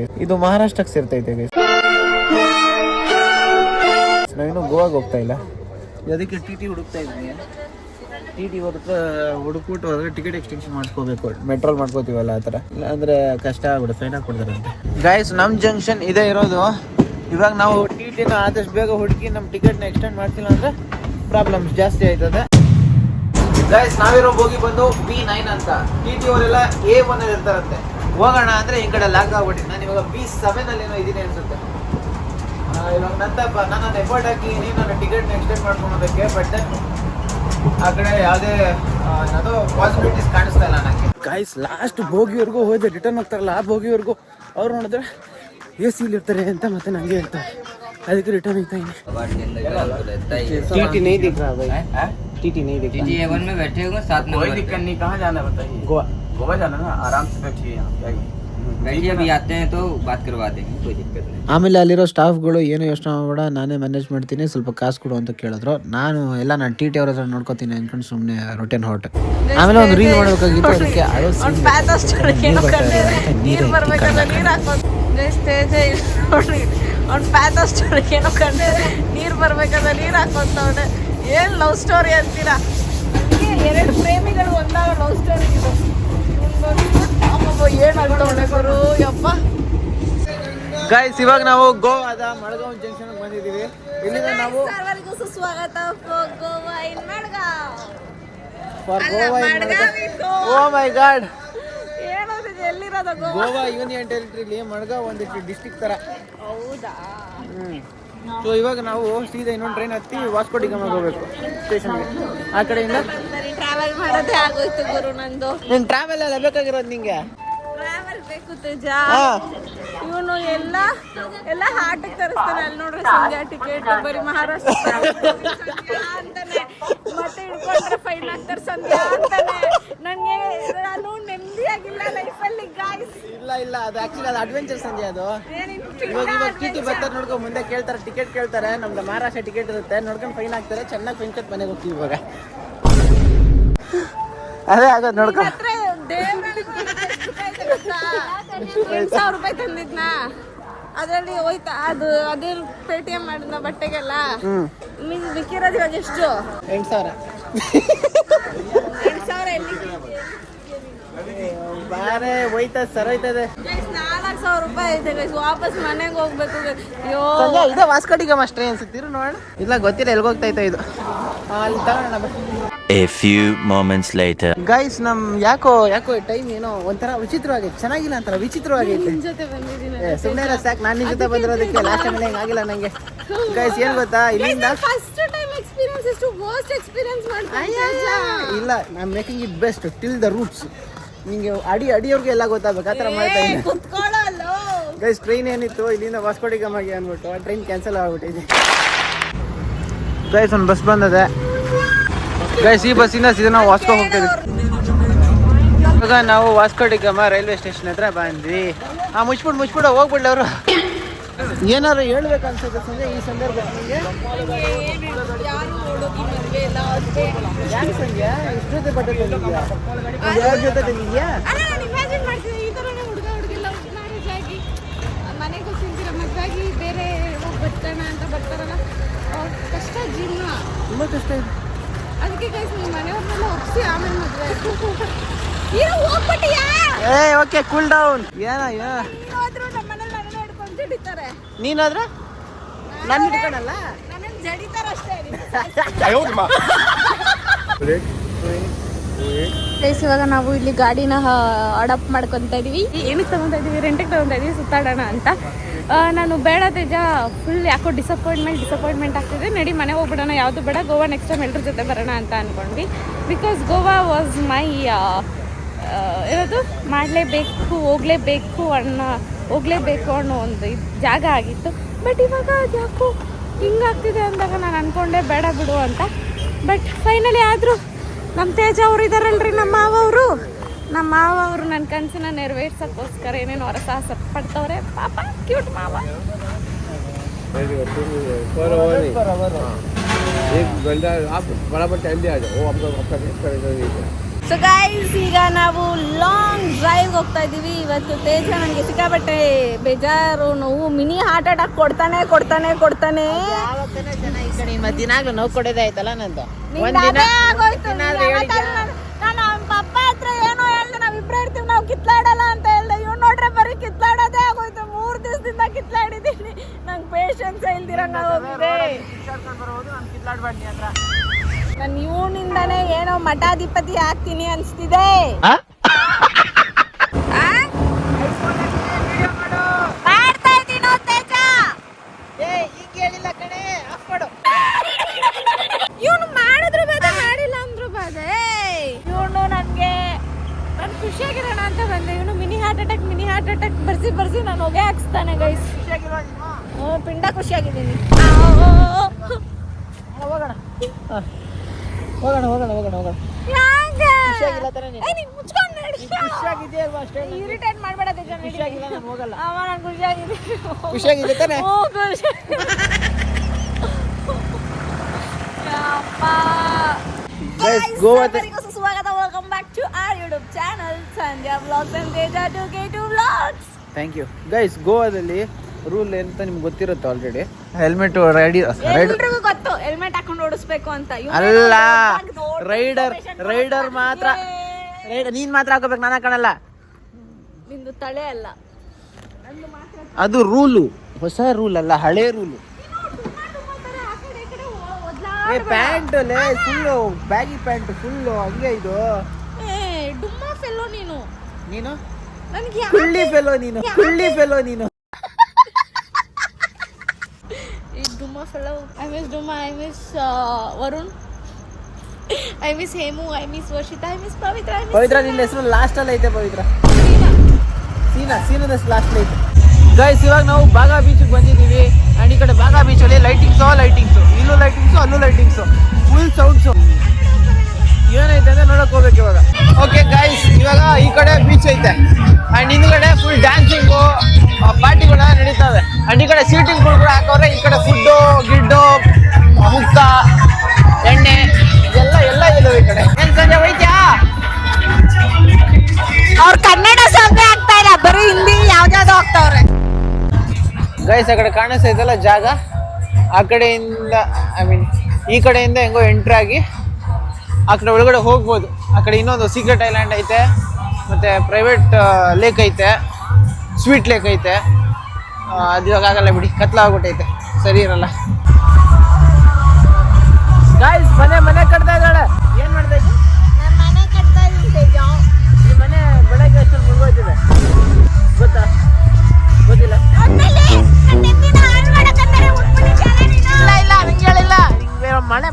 ಗೈಸ್. ನಾವಿನ್ನೂ ಗೋವಾಗೆ ಹೋಗ್ತಾ ಇಲ್ಲ. ಅದಕ್ಕೆ ಟಿ ಟಿ ಹುಡುಕ್ತಾ ಇದ್ದೀನಿ. ಟಿ ಟಿ ಹುಡುಕ್ಬಿಟ್ಟು ಹೊರಗೆ ಟಿಕೆಟ್ ಎಕ್ಸ್ಟೆನ್ಷನ್ ಮಾಡ್ಕೋಬೇಕು. ಮೆಟ್ರೋಲ್ ಮಾಡ್ಕೋತೀವಲ್ಲ ಆ ಥರ. ಇಲ್ಲ ಅಂದರೆ ಕಷ್ಟ ಆಗ್ಬಿಡುತ್ತೆ, ಫೈನ್ ಹಾಕ್ಕೊಡ್ತಾರಂತೆ. ಗೈಸ್ ನಮ್ಮ ಜಂಕ್ಷನ್ ಇದೇ ಇರೋದು. ಇವಾಗ ನಾವು ಟಿ ಟಿನ ಆದಷ್ಟು ಬೇಗ ಹುಡುಕಿ ನಮ್ಮ ಟಿಕೆಟ್ನ ಎಕ್ಸ್ಟೆಂಡ್ ಮಾಡ್ತಿಲ್ಲ ಅಂದರೆ ಪ್ರಾಬ್ಲಮ್ಸ್ ಜಾಸ್ತಿ ಆಯ್ತದೆ. ಗೈಸ್ ನಾವಿರೋ ಬೋಗಿ ಬಂದು B9 ಅಂತ. ಟಿ ಟಿ ಅವರೆಲ್ಲ A1 ಅಲ್ಲಿ ಇರ್ತಾರಂತೆ. ಹೋಗೋಣ ಅಂದರೆ ಈ ಕಡೆ ಲಾಕ್ ಆಗ್ಬಿಟ್ಟು ನಾನು ಇವಾಗ B7 ಅಲ್ಲಿ ಏನೋ ಇದ್ದೀನಿ ಅನ್ಸುತ್ತೆ. ಇವಾಗ ನಾನು ಎಫರ್ಟ್ ಹಾಕಿದ್ದೀನಿ ನನ್ನ ಟಿಕೆಟ್ನ ಎಕ್ಸ್ಟೆಂಡ್ ಮಾಡ್ಕೊಳೋದಕ್ಕೆ. ಬಟ್ ಆ ಕಡೆ ಯಾವುದೇ ಅದು ಪಾಸಿಬಿಲಿಟೀಸ್ ಕಾಣಿಸ್ತಾ ಇಲ್ಲ ನನಗೆ. ಗೈಸ್ ಲಾಸ್ಟ್ ಬೋಗಿವರೆಗೂ ಹೋದೆ, ರಿಟರ್ನ್ ಹೋಗ್ತಾರಲ್ಲ ಆ ಬೋಗಿವರೆಗೂ ಅವ್ರು ನೋಡಿದ್ರೆ AC ಇರ್ತಾರೆ ಅಂತ ಮತ್ತೆ ನನಗೆ ಹೇಳ್ತಾರೆ. ಅದಕ್ಕೆ ರಿಟರ್ನ್ ಹೋಗ್ತಾ ಇದ್ದೀನಿ. TT नहीं देखा। A1 में बैठे हुए 7 नंबर। कोई दिक्कत नहीं, कहाँ जाना है बताइए? गोवा। गोवा जाना ना, आराम से बैठिए यहाँ पे आइए। बैठिए, अभी आते हैं तो बात करवा देंगे, कोई दिक्कत नहीं। ಆಮೇಲೆ ಅಲ್ಲಿರೋ ಸ್ಟಾಫ್ಗಳು ಏನು ಯೋಚನೆ ಮಾಡಬೇಡ, ನಾನೇ ಮ್ಯಾನೇಜ್ ಮಾಡ್ತೀನಿ, ಸ್ವಲ್ಪ ಕಾಸು ಕೊಡು ಅಂತ ಕೇಳಿದ್ರು. ನಾನು TT ಅವ್ರ ಹತ್ರ ನೋಡ್ಕೊತೀನಿ ಅನ್ಕೊಂಡು ಸುಮ್ಮನೆ ರೊಟೆನ್ ಹೊರಟೆ. ಆಮೇಲೆ ಒಂದು ರೀಲ್ ಮಾಡಬೇಕಾಗಿತ್ತು, ಅದಕ್ಕೆ ನೀರು ಬರ್ಬೇಕಲ್ಲ, ನೀರು ಹಾಕೋದು ಅವ್ನು ಪ್ಯಾಥೋಸ್ಟೋರಿಗೆ ಏನೋ ಕಂಡು ನೀರು ಬರ್ಬೇಕಲ್ಲ, ನೀರು ಹಾಕೋತವ್ರೆ. ಏನು ಲವ್ ಸ್ಟೋರಿ ಅಂತೀರಾ? ಎರಡು ಪ್ರೇಮಿಗಳು ಒಂದಾಗ ಲವ್ ಸ್ಟೋರಿ ಇದು. ಏನಾಗ್ತವಳೆ ಗುರು ಯಪ್ಪ. ಗೈಸ್ ಇವಾಗ ನಾವು ಗೋವಾದ ಮಡ್ಗಾಂವ್ ಜಂಕ್ಷನ್ ಬಂದಿದ್ದೀವಿ. ಇಲ್ಲಿಂದ ನಾವು ಸರ್ವರಿಗೂ ಸುಸ್ವಾಗತ Goa in Madgaon. For Goa in Madgaon. Oh my god, ಏನೋದಿದೆ ಎಲ್ಲಿರೋದು ಗೋವಾ? ಗೋವಾ ಯೂನಿಯನ್ ಟೆರಿಟರಿಲಿ ಮಡ್ಗಾಂವ್ ಒಂದು ಡಿಸ್ಟ್ರಿಕ್ಟ್ ತರ. ಹೌದಾ? ಸೊ ಇವಾಗ ನಾವು ಸೀದಾ ಇನ್ನೊಂದು ಟ್ರೈನ್ ಹತ್ತಿ ವಾಸ್ಕೋ ಡಿ ಗಾಮಾಗೆ ಹೋಗ್ಬೇಕು ಸ್ಟೇಷನ್ಗೆ. ಆ ಕಡೆಯಿಂದ ಟ್ರಾವೆಲ್ ಮಾಡೋದೇ ಆಗೋಯ್ತು ಗುರು ನಂದು. ನೀನು ಟ್ರಾವೆಲ್ ಎಲ್ಲ ಬೇಕಾಗಿರೋದು ನಿಂಗೆ? ಟ್ರಾವೆಲ್ ಬೇಕು ತೇಜ. ಇವನು ಎಲ್ಲ ಹಾಟಿಗೆ ತರಿಸ್ತಾನೆ. ಅಲ್ಲಿ ನೋಡ್ರೆ ಸಂಧ್ಯಾ ಟಿಕೆಟ್ ಬರೀ ಮಹಾರಾಷ್ಟ್ರ ಅಂತಾನೆ, ಮತ್ತೆ ಇಟ್ಕೊಂಡ್ರೆ ಫೈನ್ ಆಗ್ತಾರೆ ಸಂಧ್ಯಾ ಅಂತಾನೆ. ನನಗೆ ನಾನು ನೆಮ್ಮದಿಯಾಗಿಲ್ಲ ಲೈಫಲ್ಲಿ ಗಾಯ್ಸ್. ಇಲ್ಲ ಅದು ಆಕ್ಚುಲಿ ಅದು ಅಡ್ವೆಂಚರ್ ಸಂಜೆ. ಅದು ಇವಾಗ TT ಬರ್ತಾರೆ ನೋಡ್ಕೊ, ಮುಂದೆ ಕೇಳ್ತಾರೆ, ಟಿಕೆಟ್ ಕೇಳ್ತಾರೆ. ನಮ್ದು ಮಹಾರಾಷ್ಟ್ರ ಟಿಕೆಟ್ ಇರುತ್ತೆ, ನೋಡ್ಕೊಂಡು ಫೈನ್ ಹಾಕ್ತಾರೆ. ಚೆನ್ನಾಗಿ ಫೈನ್ ಕಟ್ ಮನೆಗೆ ಹೋಗ್ತೀವಿ ಇವಾಗ. ಅದೇ ಆಗೋದು ನೋಡ್ಕೊ. 8,000 ರೂಪಾಯಿ ತಂದಿದ್ನಾ, ಅದರಲ್ಲಿ ಹೋಯ್ತಾ ಅದು ಅದೇ ಪೇಟಿಎಂ ಮಾಡಿದ್ನ ಬಟ್ಟೆಗೆಲ್ಲ. ಮಿಕ್ಕಿರೋದು ಇವಾಗ ಎಷ್ಟು? 8,000. 8,000 ಎಲ್ಲಿ? ಬಾರೆ ಹೋಯ್ತದೆ, ಸರ್ ಹೋಯ್ತದೆ. 4,000 ರೂಪಾಯಿ ಐತೆ ಗೈಸ್. ವಾಪಸ್ ಮನೆಗೆ ಹೋಗ್ಬೇಕು. ಅಯ್ಯೋ, ಇದು ವಾಸ್ಕೋ ಡಿ ಗಾಮಾ ಟ್ರೈನ್ ಅನ್ಸುತ್ತೀರು ನೋಡೋಣ. ಇಲ್ಲ ಗೊತ್ತಿಲ್ಲ ಎಲ್ಲಿ ಹೋಗ್ತಾ ಇತ್ತು ಇದು. ಅಲ್ಲಿ ತಗೋಣ. A few moments later. Guys ಯಾಕೋ ಟೈಮ್ ಏನೋ ಒಂಥರ ವಿಚಿತ್ರವಾಗೈತೆ. ಚೆನ್ನಾಗಿಲ್ಲ ಅಂತಾರ, ವಿಚಿತ್ರವಾಗೈತೆ. ನಿನ್ ಜೊತೆ ಬಂದಿದ್ದೀನಿ. ಸುಮ್ಮನೆ ಸಾಕು, ನಾನು ನಿನ್ ಜೊತೆ ಬಂದಿರೋದಕ್ಕೆ. ಲಾಸ್ಟ್ ಟೈಮ್ ಹೆಂಗ್ ಆಗಿಲ್ಲ ನಂಗೆ. ಗೈಸ್ ಏನ್ ಗೊತ್ತಾ, ಇಲ್ಲಿಂದ ಫಸ್ಟ್ ಟೈಮ್ ಎಕ್ಸ್ಪೀರಿಯನ್ಸ್ ಎಷ್ಟು ವರ್ಸ್ಟ್ ಎಕ್ಸ್ಪೀರಿಯನ್ಸ್ ಮಾಡ್ತೀನಿ. ಇಲ್ಲ, ನಾನು making it best till the roots. ನಿಂಗೆ ಅಡಿಯವ್ರಿಗೆ ಎಲ್ಲ ಗೊತ್ತಾಗಬೇಕು, ಆ ಥರ ಮಾಡ್ತಾ ಇದ್ದೀನಿ. ಕುತ್ಕೊಳ್ಳಲ್ಲ ಗೈಸ್ ಟ್ರೈನ್ ಏನಿತ್ತು ಇಲ್ಲಿಂದ ವಾಸ್ಕೋ ಡಿ ಗಾಮಾಗೆ ಅಂದ್ಬಿಟ್ಟು ಆ ಟ್ರೈನ್ ಕ್ಯಾನ್ಸಲ್ ಆಗ್ಬಿಟ್ಟಿದೆ. ಗೈಸ್ ಒಂದು ಬಸ್ ಬಂದದೆ. ಗೈಸ್ ಈ ಬಸ್ಸಿಂದ ಸೀದಾ ನಾವು ವಾಸ್ಕೋ ಹೋಗ್ತಿದ್ವಿ. ಇವಾಗ ನಾವು Vasco D gamma railway station ಹತ್ರ ಬಂದ್ವಿ. ಮುಚ್ಬಿಡು ಹೋಗ್ಬಿಡ್ಲಿ ಅವರು. ಏನಾದ್ರು ಹೇಳ್ಬೇಕು ಅನ್ಸುತ್ತೆ ಸಂಜೆ ಈ ಸಂದರ್ಭದಲ್ಲಿ. ಯಾರು ಹುಡುಗಿ ಮದುವೆ ಇಲ್ಲ ಅಷ್ಟೇ. ಯಾಕೆ ಸಂಜೆ ಇಷ್ಟು ಜೊತೆ ಬಟ್ಟೆ ತಂದಿದ್ಯಾ? ಯಾರ ಜೊತೆ ತಂದಿದ್ಯಾ? ನಾನು ಇಮ್ಯಾಜಿನ್ ಮಾಡ್ತೀನಿ ಈ ಥರನೇ ಹುಡುಗಿ ಲವ್ ಮ್ಯಾರೇಜ್ ಆಗಿ ಮನೆಗೆ ಹೋಗ್ತಿರ್ತೀರ, ಮದುವಾಗಿ ಬೇರೆ ಹೋಗಿ ಬರ್ತಾನ ಅಂತ ಬರ್ತಾರಲ್ಲ, ಕಷ್ಟ ಜೀವನ, ತುಂಬ ಕಷ್ಟ ಇದೆ. ಅದಕ್ಕೆ ಗೈಸ್ ನಿಮ್ಮ ಮನೆಯವ್ರನ್ನೆಲ್ಲ ಒಪ್ಸಿ ಆಮೇಲೆ ಮದುವೆ ಏನೋ ಹೋಗ್ಬಿಟ್ಟಿಯಾ? Okay cool down. ಹೋದ್ರು ನಮ್ಮ ಮನೇಲಿ ನನ್ನ ಹಿಡ್ಕೊಂಡು ಜಡಿತಾರೆ. ನೀನಾದ್ರೆ ನನ್ನ ಹಿಡ್ಕೊಳಲ್ಲ, ನನ್ನನ್ನು ಜಡಿತಾರೆ ಅಷ್ಟೇ. ಇವಾಗ ನಾವು ಇಲ್ಲಿ ಗಾಡಿನ ಅಡಾಪ್ಟ್ ಮಾಡ್ಕೊತಾ ಇದೀವಿ. ಏನಕ್ಕೆ ತಗೊತಾ ಇದೀವಿ? ರೆಂಟಿಗೆ ತಗೊತಾ ಇದೀವಿ, ಸುತ್ತಾಡೋಣ ಅಂತ. ನಾನು ಬೇಡ ತೇಜ, ಫುಲ್ ಯಾಕೋ ಡಿಸಪಾಯಿಂಟ್ಮೆಂಟ್ ಆಗ್ತಿದೆ, ನಡಿ ಮನೆ ಹೋಗ್ಬಿಡೋಣ, ಯಾವುದು ಬೇಡ, ಗೋವಾ ನೆಕ್ಸ್ಟ್ ಟೈಮ್ ಎಲ್ಲರ ಜೊತೆ ಬರೋಣ ಅಂತ ಅಂದ್ಕೊಂಡ್ವಿ. ಬಿಕಾಸ್ ಗೋವಾ ವಾಸ್ ಮೈ ಇರೋದು ಹೋಗಲೇಬೇಕು ಅನ್ನೋ ಒಂದು ಜಾಗ ಆಗಿತ್ತು. ಬಟ್ ಇವಾಗ ಅದು ಯಾಕೋ ಹಿಂಗಾಗ್ತಿದೆ ಅಂದಾಗ ನಾನು ಅಂದ್ಕೊಂಡೆ ಬೇಡ ಬಿಡು ಅಂತ. ಬಟ್ ಫೈನಲಿ ಆದರೂ ನಮ್ಮ ತೇಜ ಅವರು ಇದ್ದಾರಲ್ರಿ, ನಮ್ಮ ಮಾವ ಅವರು ನನ್ನ ಕನಸನ್ನ ನೆರವೇರ್ಸೋಕ್ಕೋಸ್ಕರ ಏನೇನೋ ಅವರ ಸಾಹಸ ಪಡ್ತವ್ರೆ. ಪಾಪ ಕ್ಯೂಟ್ ಮಾವ. ಸೊ ಗೈಸ್ ಈಗ ನಾವು ಲಾಂಗ್ ಡ್ರೈವ್ ಹೋಗ್ತಾ ಇದ್ದೀವಿ. ಇವತ್ತು ತೇಜ ನನಗೆ ಸಿಕ್ಕಾಪಟ್ಟೆ ಬೇಜಾರು, ನೋವು, ಮಿನಿ ಹಾರ್ಟ್ ಅಟ್ಯಾಕ್ ಕೊಡ್ತಾನೆ. ದಿನಾಗ್ಲೂ ನೋವು ಕೊಡೋದೇ ಆಯ್ತಲ್ಲ ನಂದು. ನಾನು ಪಪ್ಪ ಹತ್ರ ಏನೋ ಹೇಳ್ದೆ, ನಾವಿಬ್ರು ಇರ್ತೀವಿ, ನಾವು ಕಿತ್ಲಾಡಲ್ಲ ಅಂತ ಹೇಳ್ದೆ. ಇವ್ ನೋಡ್ರೆ ಬರೀ ಕಿತ್ಲಾಡೋದೇ ಆಗೋಯ್ತು. 3 ದಿವಸದಿಂದ ಕಿತ್ಲಾಡಿದ್ದೀನಿ. ನಂಗೆ ಪೇಷನ್ಸ್ ಇಲ್ದಿರಂಗ ಹೋಗಿದೆ. ನಾನು ಇವನಿಂದಾನೇ ಏನೋ ಮಠಾಧಿಪತಿ ಆಗ್ತೀನಿ ಅನ್ಸ್ತಿದೆ. ಮಾಡ್ತಾ ಇದ್ದೀನೋ ತೇಜ? ಇವನು ಮಾಡಿದ್ರು ಬಾಧೆ, ಮಾಡಿಲ್ಲ ಅಂದ್ರು ಬಾಧೆ. ಇವನು ನನಗೆ ನಾನು ಖುಷಿಯಾಗಿರೋಣ ಅಂತ ಬಂದೆ. ಇವನು ಮಿನಿ ಹಾರ್ಟ್ ಅಟ್ಯಾಕ್ ಬರ್ಸಿ ನಾನು ಹೊಗೆ ಹಾಕ್ಸ್ತಾನೆ ಗೈಸ್. ಪಿಂಡ ಖುಷಿಯಾಗಿದ್ದೀನಿ. ಹೋಗೋಣ ಹೋಗೋಣ ಹೋಗೋಣ ಹೋಗೋಣ. ಯಾಕೆ ಖುಷಿಯಾಗಿಲ್ಲ ತಾನೇ ನೀನು? ಏ, ನೀನ್ ಮುಚ್ಕೊಂಡ್ ನಡಿ. ಖುಷಿಯಾಗಿದೆಯಲ್ವಾ ಅಷ್ಟೇ? ಇರಿಟೇಟ್ ಮಾಡ್ಬೇಡ ತೇಜ, ನಡಿ. ಖುಷಿಯಾಗಿಲ್ಲ ನಾನು ಹೋಗಲ್ಲ. ಅಮ್ಮ, ನಾನು ಖುಷಿಯಾಗಿದೆ. ಖುಷಿಯಾಗಿದೆ ತಾನೇ? ಓ, ಖುಷಿ. ಯಪ್ಪ. Guys, ಗೋವಾ ಎಲ್ಲರಿಗೂ ಸುಸ್ವಾಗತ. Welcome back to our YouTube channel Sandhya vlogs and Teja 2K2 vlogs. Thank you guys. ಗೋವಾದಲ್ಲಿ ರೂಲ್ ಏನಂತ ನಿಮ್ಗೆ ಗೊತ್ತಿರುತ್ತೆ ಆಲ್ರೆಡಿ. ಹೆಲ್ಮೆಟ್ ರೆಡಿ ಎಲ್ರಿಗೂ ಗೊತ್ತು ಹೆಲ್ಮೆಟ್ ಹಾಕೊಂಡು ಓಡಿಸ್ಬೇಕು ಅಂತ. ಅಲ್ಲ, ರೈಡರ್ ಮಾತ್ರ. ನೀನ್ ಮಾತ್ರ ಹಾಕೋಬೇಕು, ನಾನು ಹಾಕೋಣಲ್ಲ. ನಿಂದು ತಲೆ ಅಲ್ಲ, ಅದು ರೂಲು, ಹೊಸ ರೂಲ್ ಅಲ್ಲ, ಹಳೆ ರೂಲು. ಏ ಪ್ಯಾಂಟ್ ಅಲ್ಲೇ ಫುಲ್ಲು ಬ್ಯಾಗಿ ಪ್ಯಾಂಟ್ ಫುಲ್ಲು ಹಂಗೆ ಇದು. ಏ ಡುಮ್ಮಾ ಫೆಲ್ಲೋ ನೀನು. ನೀನು ನನಗೆ ಕುಳ್ಳಿ ಫೆಲೋ ನೀನು, ಕುಳ್ಳಿ ಫೆಲೋ ನೀನು. ಈ ಡುಮ್ಮಾ ಫೆಲ್ಲೋ. ಐ ಮಿಸ್ ಡುಮ್ಮಾ, I miss Varun, I miss Hemu, I miss Varshita, I miss Pavitra. Pavitra ನಿನ್ನ ಹೆಸರು ಲಾಸ್ಟ್ ಅಲ್ಲಿ ಐತೆ. ಪವಿತ್ರ ಸೀನದಷ್ಟು ಲಾಸ್ಟ್ ಐತೆ. ಗೈಸ್, ಇವಾಗ ನಾವು ಬಾಗಾ ಬೀಚ್ಗೆ ಬಂದಿದ್ದೀವಿ. ಆ್ಯಂಡ್ ಈ ಕಡೆ ಬಾಗಾ ಬೀಚಲ್ಲಿ ಲೈಟಿಂಗ್ಸು, ಇಲ್ಲೂ ಲೈಟಿಂಗ್ಸು, ಅಲ್ಲೂ ಲೈಟಿಂಗ್ಸು, ಫುಲ್ ಸೌಂಡ್ಸು. ಏನೈತೆ ಅಂತ ನೋಡಕ್ ಹೋಗ್ಬೇಕು ಇವಾಗ. ಓಕೆ ಗೈಸ್, ಇವಾಗ ಈ ಕಡೆ ಬೀಚ್ ಐತೆ ಆ್ಯಂಡ್ ಹಿಂದ್ಗಡೆ ಫುಲ್ ಡ್ಯಾನ್ಸಿಂಗು, ಪಾರ್ಟಿಗಳ ನಡೀತಾವೆ. ಆ್ಯಂಡ್ ಈ ಕಡೆ ಸೀಟಿಂಗ್ಗಳು ಕೂಡ ಹಾಕವ್ರೆ. ಈ ಕಡೆ ಫುಡ್ಡು ಗಿಡ್ಡು, ಮುಕ್ತ, ಎಣ್ಣೆ ಎಲ್ಲ ಇದಾವೆ ಈ ಕಡೆ. ಏನ್ ಸಂಜೆ ಹೋಯ್ತ್ಯಾ? ಅವ್ರ ಕನ್ನಡ ಸಾಂಗ್ ಆಗ್ತಾ ಇಲ್ಲ, ಬರೀ ಹಿಂದಿ ಯಾವ್ದಾವ್ದು ಹೋಗ್ತಾವ್ರೆ. ಗೈಸ್, ಆ ಕಡೆ ಕಾಣಿಸ್ತೈತಲ್ಲ ಜಾಗ, ಆ ಕಡೆಯಿಂದ ಈ ಕಡೆಯಿಂದ ಹೆಂಗೋ ಎಂಟ್ರಿ ಆಗಿ ಆ ಕಡೆ ಒಳಗಡೆ ಹೋಗ್ಬೋದು. ಆ ಕಡೆ ಇನ್ನೊಂದು ಸೀಕ್ರೆಟ್ ಐಲ್ಯಾಂಡ್ ಐತೆ, ಮತ್ತು ಪ್ರೈವೇಟ್ ಲೇಕ್ ಐತೆ, ಸ್ವೀಟ್ ಲೇಕ್ ಐತೆ. ಅದು ಇವಾಗ ಆಗಲ್ಲ ಬಿಡಿ, ಕತ್ಲಾಗ್ಬಿಟ್ಟೈತೆ, ಸರಿ ಇರಲ್ಲ. ಗೈಸ್, ಮನೆ ಕಟ್ತಾ ಇದ್ದಾಳೆ. ಏನು ಮಾಡ್ತಾ ಇದ್ದೆ? ಮನೆ ಕಟ್ತಾ ಇದ್ದೀನಿ. ಈ ಮನೆ ಬೆಳಗ್ಗೆ ಅಷ್ಟೊಂದು ಮುಗಿದೋಯ್ತಿದೆ, ಗೊತ್ತಾ? ಗೊತ್ತಿಲ್ಲ. ಇಲ್ಲ ನಿಂಗೆ ಹೇಳಿಲ್ಲ.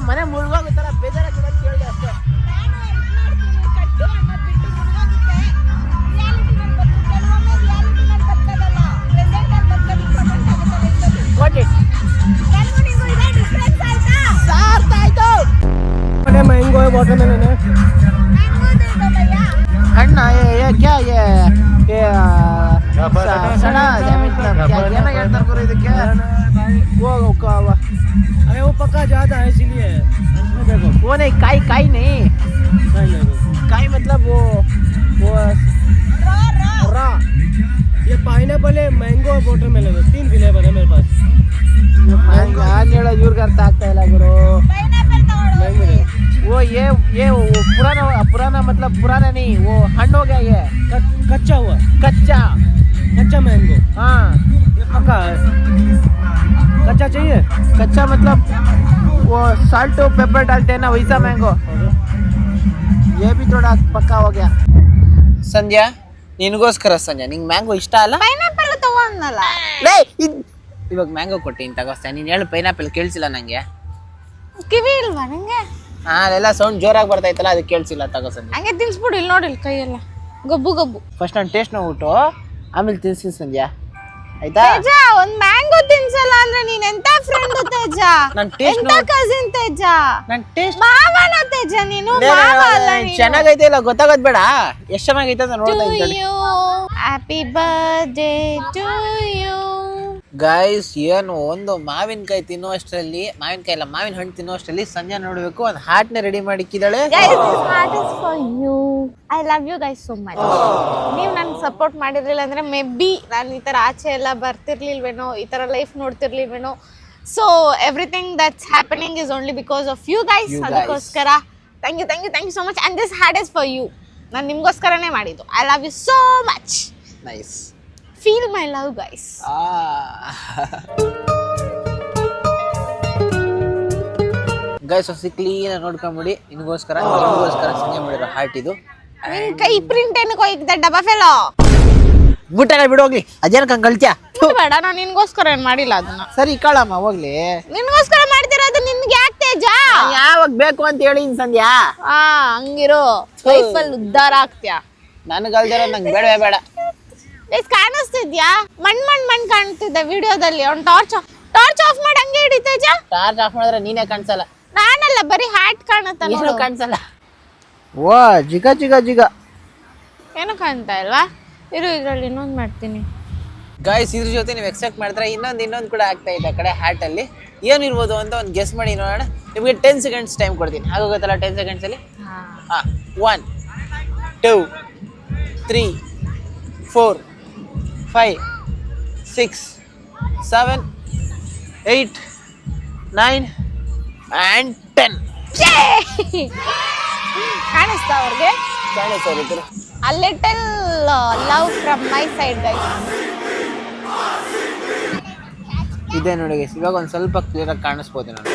ಮನೆ ಮುಳುಗೋಗುತ್ತಲ್ಲ, ಬೇಜಾರಾಗಿಲ್ಲ ಅಂತ ಹೇಳಿದೆ ಅಷ್ಟೇ. मैंगो है, वाटरमेलन है. ಹಣ್ಣ ಕ್ಯಾ ಸಣ ಏನಾಗ ಹೇಳ್ತಾರೆ ಗುರು ಇದಕ್ಕೆ? अरे वो पक्का ज्यादा है इसीलिए. देखो वो नहीं, काई नहीं, काई मतलब वो रा. ये पाइनएप्पल है, मैंगो और वाटरमेलन है. 3 फ्लेवर है मेरे पास. ನಾನು ಹೇಳೋದು ಇವ್ರಿಗೆ ಅರ್ಥ ಆಗ್ತಾ ಇಲ್ಲ ಗುರು. मैंगो है. वो पुराना मतलब पुराना नहीं, वो हण्ण हो गया ये. कच्चा हुआ, कच्चा मैंगो. हाँ, ये पक्का है. कच्चा चाहिए. कच्चा मतलब वो साल्ट पेपर डालते हैं ना, वैसा मैंगो. ये भी थोड़ा पक्का हो गया. ಸಂಧ್ಯಾ, ನಿನಗೋಸ್ಕರ ಸಂಧ್ಯಾ, ನಿಂಗೆ ಮ್ಯಾಂಗೋ ಇಷ್ಟ ಅಲ್ಲ? ಪೈನಾಪಲ್ ತಗೊಂಡಲ್ಲ. ಇವಾಗ ಮ್ಯಾಂಗೋ ಕೊಟ್ಟಿನಿ ತಗೋಸ್ತಾ. ನೀನು ಹೇಳು ಪೈನಾಪಲ್ ಕೇಳಿಸಿಲ್ಲ ನನಗೆ. ಕಿವಿ ಇಲ್ವಾ ನಂಗೆ? ಅದೆಲ್ಲ ಸೌಂಡ್ ಜೋರಾಗಿ ಬರ್ತಾ ಇತ್ತಲ್ಲ, ಅದಕ್ಕೆ ಕೇಳಿಸಿಲ್ಲ. ತಗೋ ಸಂಧ್ಯಾ. ಹಂಗೆ ತಿನ್ಸ್ಬಿಡು. ಇಲ್ಲಿ ನೋಡಿ, ಇಲ್ಲಿ ಕೈಯೆಲ್ಲ ಗಬ್ಬು ಗಬ್ಬು. ಫಸ್ಟ್ ನಾನು ಟೇಸ್ಟ್ ನೋಡ್ಬಿಟ್ಟು ಆಮೇಲೆ ತಿನ್ಸಿ ಸಂಧ್ಯಾ, ಆಯ್ತಾ? ತೇಜ, ಒಂದ್ ಮ್ಯಾಂಗೋ ತಿನ್ಸಲ್ಲ ಅಂದ್ರೆ ನೀನ್ ಎಂತ ಫ್ರೆಂಡ್ ತೇಜ? ನನ್ taste ಎಂತ ಕಸಿನ್ ತೇಜ? ನನ್ನ ಟೇಸ್ಟ್ ಮಾವನ ತೇಜ ನೀನು? ಮಾವ ಅಲ್ಲ ನೀನು. ಚೆನ್ನಾಗೈತೆ ಇಲ್ಲ ಗೊತ್ತಾಗೋದ್ ಬೇಡ, ಎಷ್ಟು ಚೆನ್ನಾಗೈತೆ ಅಂತ ನೋಡ್ತಾ ಇದ್ದೀನಿ. Happy birthday to you. Guys, ಏನು ಒಂದು ಮಾವಿನಕಾಯಿ ತಿನ್ನೋ ಅಷ್ಟರಲ್ಲಿ, ಮಾವಿನ ಹಣ್ಣು ತಿನ್ನೋ ಅಷ್ಟರಲ್ಲಿ ಸಂಧ್ಯಾ ನೋಡ್ಬೇಕು ಒಂದು ಹಾರ್ಟ್ನ ರೆಡಿ ಮಾಡಿ ಇಕ್ಕಿದ್ದಾಳೆ. Guys, this heart is for you. I love you guys so much. ನೀವು ನನಗೆ ಸಪೋರ್ಟ್ ಮಾಡಿರಲಿಲ್ಲ ಅಂದ್ರೆ ಮೇ ಬಿ ನಾನು ಈ ಥರ ಆಚೆ ಎಲ್ಲ ಬರ್ತಿರ್ಲಿಲ್ವೇನೋ, ಈ ಥರ ಲೈಫ್ ನೋಡ್ತಿರ್ಲಿಲ್ವೇನೋ. So everything that's happening is only because of you guys. ಅದಕ್ಕೋಸ್ಕರ thank you so much. And this heart is for you. ನಾನು ನಿಮಗೋಸ್ಕರನೇ ಮಾಡಿದ್ದು. I love you so much. Nice. Feel my love, guys. Guys, ಹೊಸ clean ನೋಡ್ಕೊಂಬಿಡಿ. ನಿನಗೋಸ್ಕರ ಸಂಜೆ ಮಾಡಿರೋ heart ಇದು. ನಿನ್ ಕೈ ಪ್ರಿಂಟ್ ಏನಕ್ಕೆ ಹೋಯ್ತಿದ್ದೆ ಡಬ್ಬಾ ಫೆಲೋ? ಬುಟ್ಟಾಗ ಬಿಡೋಗ್ಲಿ, ಅದೇನಕ್ಕೆ ಹಂಗೆ ಕಳ್ತ್ಯಾ? ಬೇಡ, ನಾನು ನಿನ್ಗೋಸ್ಕರ ಏನು ಮಾಡಿಲ್ಲ ಅದನ್ನ. ಸರಿ ಕಳಮ್ಮ ಹೋಗ್ಲಿ. ನಿನ್ಗೋಸ್ಕರ ಮಾಡ್ತಿರೋದು ನಿನ್ಗೆ ಯಾಕೆ ತೇಜ? ಯಾವಾಗ ಬೇಕು ಅಂತ ಹೇಳಿ ಸಂಧ್ಯಾ. ಹಂಗಿರೋ ಲೈಫಲ್ಲಿ ಉದ್ಧಾರ ಆಗ್ತ್ಯಾ. ನನಗಲ್ದಿರೋ ನಂಗೆ ಬೇಡವೇ ಬೇಡ. ಕಾಣಿಸ್ತಿದ್ಯಾ? ಮಣ್ ಕಾಣ್ತಿದ್ದೆ ವಿಡಿಯೋದಲ್ಲಿ. ಅವ್ನು ಟಾರ್ಚ್ ಆಫ್ ಮಾಡಿ ಹಂಗೆ ಹಿಡಿ ತೇಜ. ಟಾರ್ಚ್ ಆಫ್ ಮಾಡಿದ್ರೆ ನೀನೇ ಕಾಣಿಸಲ್ಲ. ನಾನಲ್ಲ ಬರೀ ಹ್ಯಾಟ್ ಕಾಣುತ್ತ ಏನು ಕಾಣಿಸಲ್ಲ. ವಾ ಜಿಗ ಜಿಗ ಜಿಗ. ಏನು ಕಾಣ್ತಾ ಇಲ್ವಾ? ಇದ್ರಲ್ಲಿ ಇನ್ನೊಂದು ಮಾಡ್ತೀನಿ. ಗಾಯ್ಸ್ ಇದ್ರ ಜೊತೆ ನೀವು ಎಕ್ಸ್ಪೆಕ್ಟ್ ಮಾಡಿದ್ರೆ ಇನ್ನೊಂದು ಕೂಡ ಆಗ್ತಾ ಇದೆ ಆ ಕಡೆ ಹ್ಯಾಟಲ್ಲಿ. ಏನಿರ್ಬೋದು ಅಂತ ಒಂದು ಗೆಸ್ ಮಾಡಿ ನೋಡೋಣ. ನಿಮಗೆ 10 ಸೆಕೆಂಡ್ಸ್ ಟೈಮ್ ಕೊಡ್ತೀನಿ. ಆಗೋಗುತ್ತಲ್ಲ 10 ಸೆಕೆಂಡ್ಸಲ್ಲಿ? ಹಾಂ 1 2 3 4 5 6 7 8 9 and 10. ಕಾಣಿಸ್ತಾ ಅವ್ರಿಗೆ? ಕಾಣಿಸ್ತಾ A little love from my side, guys. ಇದೆ ನೋಡಿ ಗೈಸ್, ಇವಾಗ ಒಂದು ಸ್ವಲ್ಪ ಕ್ಲಿಯರ್ ಆಗಿ ಕಾಣಿಸ್ಬೋದು ನಾನು.